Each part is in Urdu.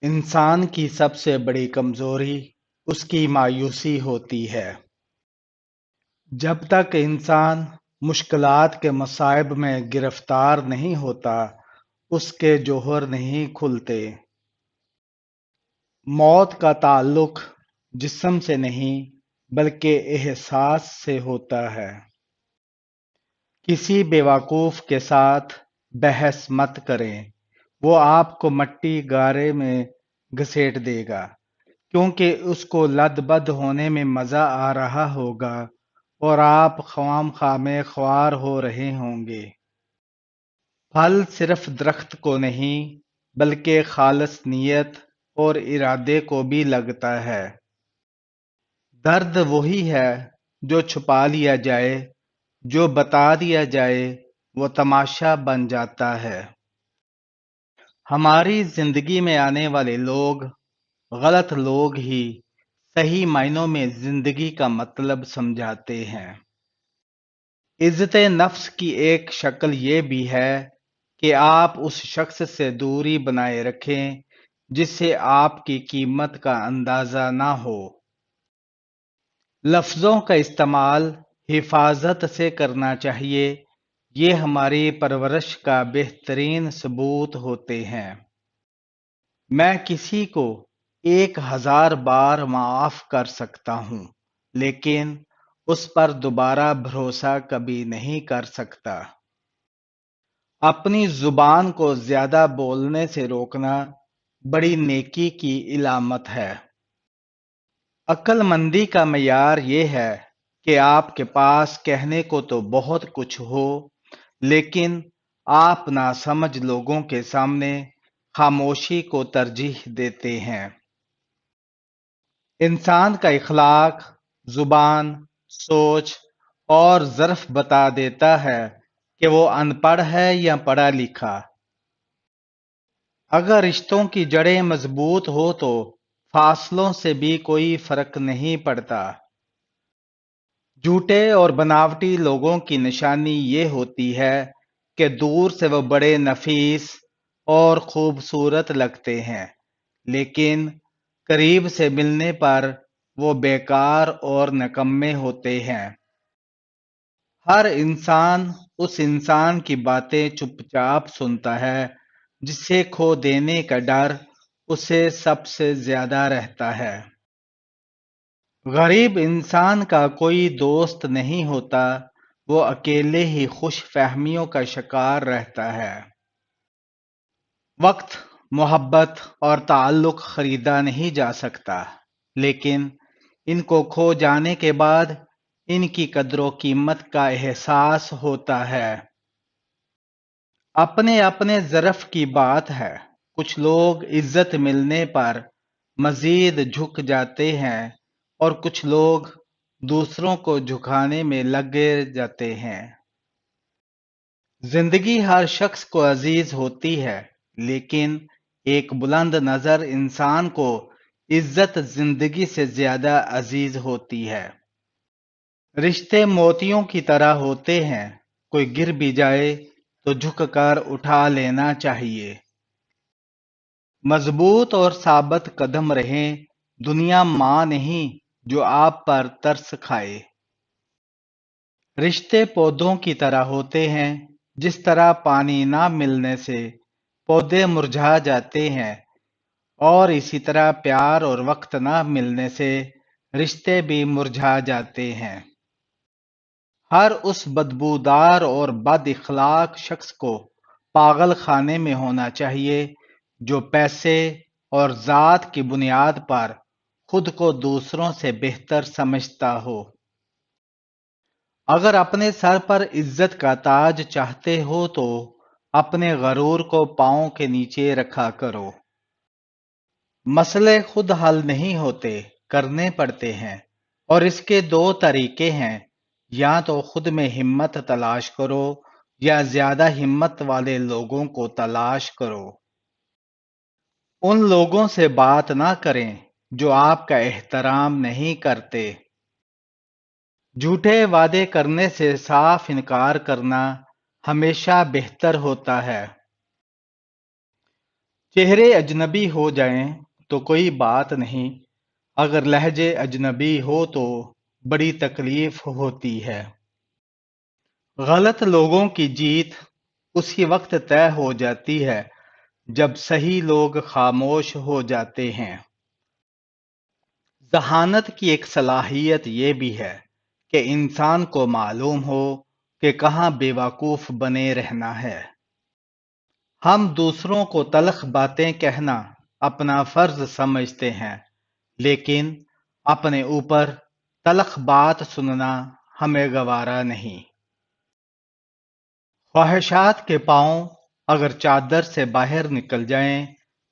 انسان کی سب سے بڑی کمزوری اس کی مایوسی ہوتی ہے۔ جب تک انسان مشکلات کے مصائب میں گرفتار نہیں ہوتا، اس کے جوہر نہیں کھلتے۔ موت کا تعلق جسم سے نہیں بلکہ احساس سے ہوتا ہے۔ کسی بیوقوف کے ساتھ بحث مت کریں، وہ آپ کو مٹی گارے میں گھسیٹ دے گا، کیونکہ اس کو لد بد ہونے میں مزہ آ رہا ہوگا اور آپ خواہ خواہ میں خوار ہو رہے ہوں گے۔ پھل صرف درخت کو نہیں بلکہ خالص نیت اور ارادے کو بھی لگتا ہے۔ درد وہی ہے جو چھپا لیا جائے، جو بتا دیا جائے وہ تماشا بن جاتا ہے۔ ہماری زندگی میں آنے والے لوگ، غلط لوگ ہی صحیح معنوں میں زندگی کا مطلب سمجھاتے ہیں۔ عزت نفس کی ایک شکل یہ بھی ہے کہ آپ اس شخص سے دوری بنائے رکھیں جس سے آپ کی قیمت کا اندازہ نہ ہو۔ لفظوں کا استعمال حفاظت سے کرنا چاہیے، یہ ہماری پرورش کا بہترین ثبوت ہوتے ہیں۔ میں کسی کو 1000 بار معاف کر سکتا ہوں، لیکن اس پر دوبارہ بھروسہ کبھی نہیں کر سکتا۔ اپنی زبان کو زیادہ بولنے سے روکنا بڑی نیکی کی علامت ہے۔ عقل مندی کا معیار یہ ہے کہ آپ کے پاس کہنے کو تو بہت کچھ ہو، لیکن آپ ناسمجھ لوگوں کے سامنے خاموشی کو ترجیح دیتے ہیں۔ انسان کا اخلاق، زبان، سوچ اور ظرف بتا دیتا ہے کہ وہ ان پڑھ ہے یا پڑھا لکھا۔ اگر رشتوں کی جڑیں مضبوط ہو تو فاصلوں سے بھی کوئی فرق نہیں پڑتا۔ جھوٹے اور بناوٹی لوگوں کی نشانی یہ ہوتی ہے کہ دور سے وہ بڑے نفیس اور خوبصورت لگتے ہیں، لیکن قریب سے ملنے پر وہ بیکار اور نکمے ہوتے ہیں۔ ہر انسان اس انسان کی باتیں چپ چاپ سنتا ہے جسے کھو دینے کا ڈر اسے سب سے زیادہ رہتا ہے۔ غریب انسان کا کوئی دوست نہیں ہوتا، وہ اکیلے ہی خوش فہمیوں کا شکار رہتا ہے۔ وقت، محبت اور تعلق خریدا نہیں جا سکتا، لیکن ان کو کھو جانے کے بعد ان کی قدر و قیمت کا احساس ہوتا ہے۔ اپنے اپنے ظرف کی بات ہے، کچھ لوگ عزت ملنے پر مزید جھک جاتے ہیں اور کچھ لوگ دوسروں کو جھکانے میں لگے جاتے ہیں۔ زندگی ہر شخص کو عزیز ہوتی ہے، لیکن ایک بلند نظر انسان کو عزت زندگی سے زیادہ عزیز ہوتی ہے۔ رشتے موتیوں کی طرح ہوتے ہیں، کوئی گر بھی جائے تو جھک کر اٹھا لینا چاہیے۔ مضبوط اور ثابت قدم رہیں، دنیا ماں نہیں جو آپ پر ترس کھائے۔ رشتے پودوں کی طرح ہوتے ہیں، جس طرح پانی نہ ملنے سے پودے مرجھا جاتے ہیں، اور اسی طرح پیار اور وقت نہ ملنے سے رشتے بھی مرجھا جاتے ہیں۔ ہر اس بدبودار اور بد اخلاق شخص کو پاگل خانے میں ہونا چاہیے جو پیسے اور ذات کی بنیاد پر خود کو دوسروں سے بہتر سمجھتا ہو۔ اگر اپنے سر پر عزت کا تاج چاہتے ہو تو اپنے غرور کو پاؤں کے نیچے رکھا کرو۔ مسئلے خود حل نہیں ہوتے، کرنے پڑتے ہیں، اور اس کے دو طریقے ہیں، یا تو خود میں ہمت تلاش کرو یا زیادہ ہمت والے لوگوں کو تلاش کرو۔ ان لوگوں سے بات نہ کریں جو آپ کا احترام نہیں کرتے۔ جھوٹے وعدے کرنے سے صاف انکار کرنا ہمیشہ بہتر ہوتا ہے۔ چہرے اجنبی ہو جائیں تو کوئی بات نہیں، اگر لہجے اجنبی ہو تو بڑی تکلیف ہوتی ہے۔ غلط لوگوں کی جیت اسی وقت طے ہو جاتی ہے جب صحیح لوگ خاموش ہو جاتے ہیں۔ ذہانت کی ایک صلاحیت یہ بھی ہے کہ انسان کو معلوم ہو کہ کہاں بے وقوف بنے رہنا ہے۔ ہم دوسروں کو تلخ باتیں کہنا اپنا فرض سمجھتے ہیں، لیکن اپنے اوپر تلخ بات سننا ہمیں گوارا نہیں۔ خواہشات کے پاؤں اگر چادر سے باہر نکل جائیں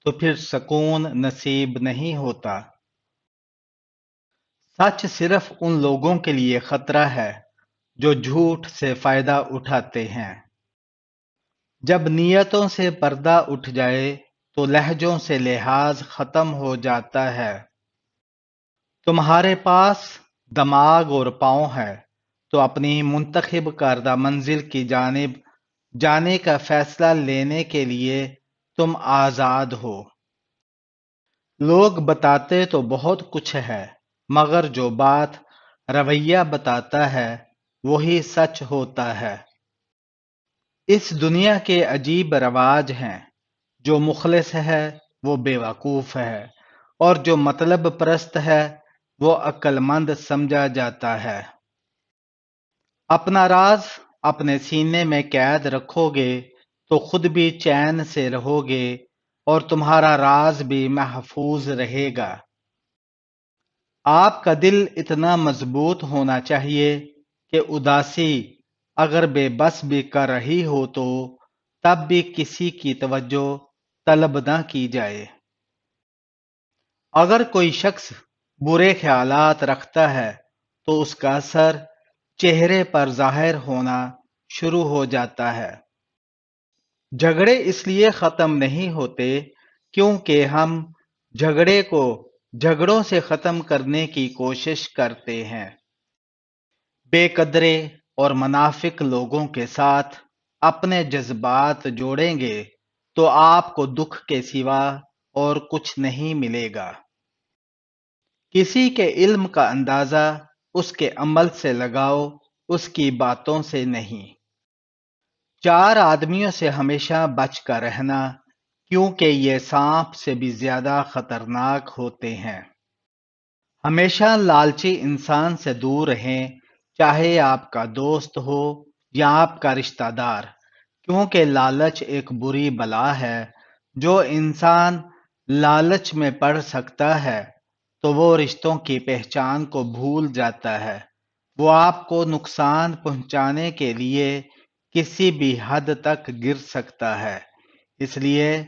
تو پھر سکون نصیب نہیں ہوتا۔ سچ صرف ان لوگوں کے لیے خطرہ ہے جو جھوٹ سے فائدہ اٹھاتے ہیں۔ جب نیتوں سے پردہ اٹھ جائے تو لہجوں سے لحاظ ختم ہو جاتا ہے۔ تمہارے پاس دماغ اور پاؤں ہے تو اپنی منتخب کردہ منزل کی جانب جانے کا فیصلہ لینے کے لیے تم آزاد ہو۔ لوگ بتاتے تو بہت کچھ ہے، مگر جو بات رویہ بتاتا ہے وہی سچ ہوتا ہے۔ اس دنیا کے عجیب رواج ہیں، جو مخلص ہے وہ بے وقوف ہے، اور جو مطلب پرست ہے وہ عقل مند سمجھا جاتا ہے۔ اپنا راز اپنے سینے میں قید رکھو گے تو خود بھی چین سے رہو گے اور تمہارا راز بھی محفوظ رہے گا۔ آپ کا دل اتنا مضبوط ہونا چاہیے کہ اداسی اگر بے بس بھی کر رہی ہو تو تب بھی کسی کی توجہ طلب نہ کی جائے۔ اگر کوئی شخص برے خیالات رکھتا ہے تو اس کا اثر چہرے پر ظاہر ہونا شروع ہو جاتا ہے۔ جھگڑے اس لیے ختم نہیں ہوتے کیونکہ ہم جھگڑے کو جھگڑوں سے ختم کرنے کی کوشش کرتے ہیں۔ بے قدرے اور منافق لوگوں کے ساتھ اپنے جذبات جوڑیں گے تو آپ کو دکھ کے سوا اور کچھ نہیں ملے گا۔ کسی کے علم کا اندازہ اس کے عمل سے لگاؤ، اس کی باتوں سے نہیں۔ چار آدمیوں سے ہمیشہ بچ کر رہنا، کیونکہ یہ سانپ سے بھی زیادہ خطرناک ہوتے ہیں۔ ہمیشہ لالچی انسان سے دور رہیں، چاہے آپ کا دوست ہو یا آپ کا رشتہ دار، کیونکہ لالچ ایک بری بلا ہے۔ جو انسان لالچ میں پڑ سکتا ہے تو وہ رشتوں کی پہچان کو بھول جاتا ہے۔ وہ آپ کو نقصان پہنچانے کے لیے کسی بھی حد تک گر سکتا ہے، اس لیے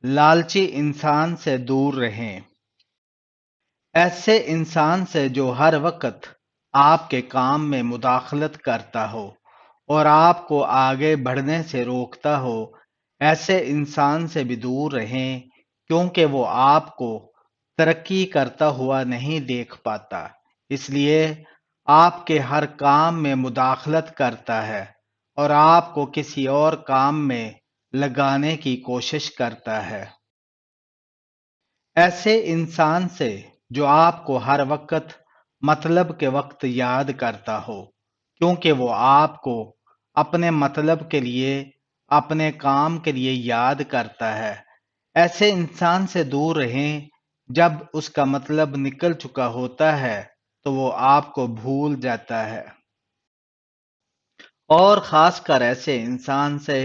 لالچی انسان سے دور رہیں۔ ایسے انسان سے جو ہر وقت آپ کے کام میں مداخلت کرتا ہو اور آپ کو آگے بڑھنے سے روکتا ہو، ایسے انسان سے بھی دور رہیں، کیونکہ وہ آپ کو ترقی کرتا ہوا نہیں دیکھ پاتا، اس لیے آپ کے ہر کام میں مداخلت کرتا ہے اور آپ کو کسی اور کام میں لگانے کی کوشش کرتا ہے۔ ایسے انسان سے جو آپ کو ہر وقت مطلب کے وقت یاد کرتا ہو، کیونکہ وہ آپ کو اپنے مطلب کے لیے، اپنے کام کے لیے یاد کرتا ہے۔ ایسے انسان سے دور رہیں، جب اس کا مطلب نکل چکا ہوتا ہے تو وہ آپ کو بھول جاتا ہے۔ اور خاص کر ایسے انسان سے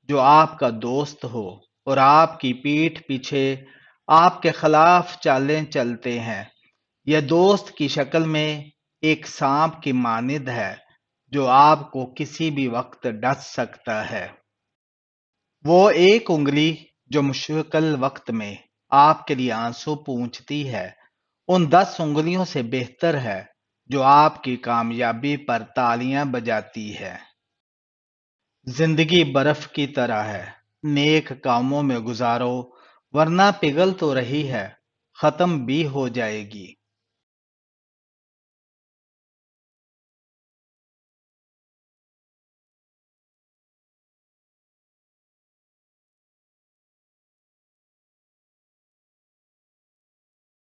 جو آپ کا دوست ہو اور آپ کی پیٹھ پیچھے آپ کے خلاف چالیں چلتے ہیں۔ یہ دوست کی شکل میں ایک سانپ کی مانند ہے جو آپ کو کسی بھی وقت ڈس سکتا ہے۔ وہ ایک انگلی جو مشکل وقت میں آپ کے لیے آنسو پونچھتی ہے، ان 10 انگلیوں سے بہتر ہے جو آپ کی کامیابی پر تالیاں بجاتی ہے۔ زندگی برف کی طرح ہے، نیک کاموں میں گزارو ورنہ پگھل تو رہی ہے، ختم بھی ہو جائے گی۔